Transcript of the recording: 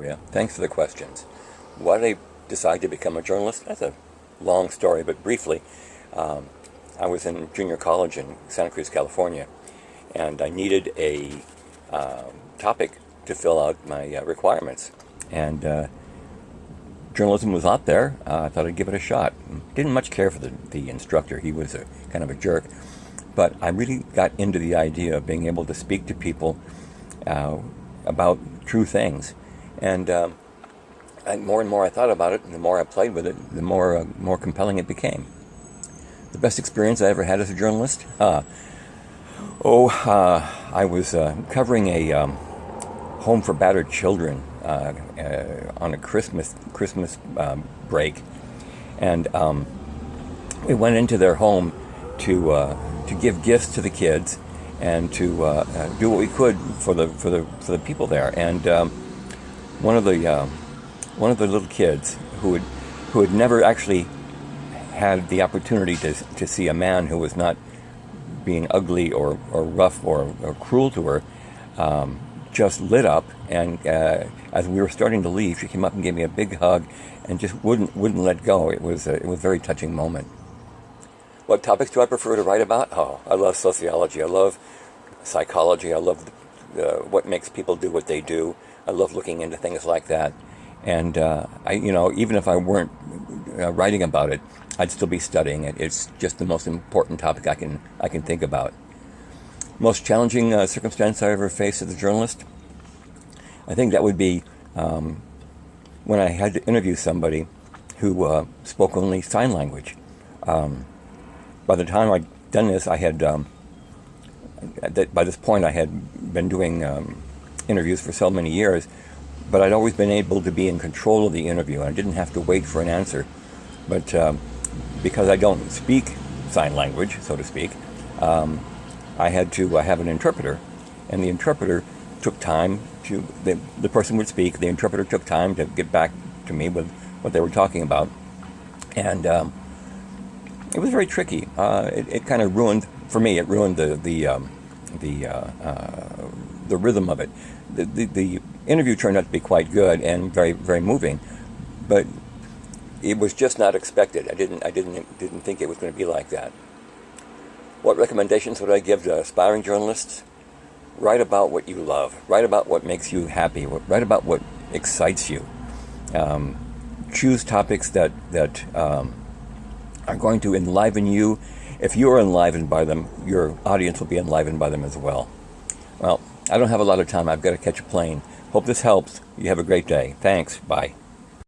Yeah, thanks for the questions. Why did I decide to become a journalist? That's a long story, but briefly, um, I was in junior college in Santa Cruz, California, and I needed a topic to fill out my requirements. And journalism was out there. I thought I'd give it a shot. Didn't much care for the instructor. He was a kind of a jerk. But I really got into the idea of being able to speak to people uh, about true things. And more and more I thought about it, and the more I played with it, the more compelling it became. The best experience I ever had as a journalist? I was covering a home for battered children on a Christmas break, and we went into their home to give gifts to the kids and to do what we could for the people there. And one of the little kids who had never actually had the opportunity to see a man who was not being ugly or rough or cruel to her, just lit up. And as we were starting to leave, she came up and gave me a big hug and just wouldn't let go. It was a very touching moment. What topics do I prefer to write about? Oh, I love sociology. I love psychology. I love what makes people do what they do. I love looking into things like that. And even if I weren't writing about it, I'd still be studying it. It's just the most important topic I can think about. Most challenging circumstance I ever faced as a journalist? I think that would be when I had to interview somebody who spoke only sign language. By the time I'd done this, I had by this point I had been doing interviews for so many years, but I'd always been able to be in control of the interview, and I didn't have to wait for an answer. But because I don't speak sign language, so to speak, I had to have an interpreter, and the interpreter took time to, the person would speak, the interpreter took time to get back to me with what they were talking about, and it was very tricky. It kind of ruined, for me, it ruined the rhythm of it. The interview turned out to be quite good and very, very moving, but it was just not expected. I didn't think it was going to be like that. What recommendations would I give to aspiring journalists? Write about what you love. Write about what makes you happy. Write about what excites you. Choose topics that are going to enliven you. If you are enlivened by them, your audience will be enlivened by them as well. Well, I don't have a lot of time. I've got to catch a plane. Hope this helps. You have a great day. Thanks. Bye.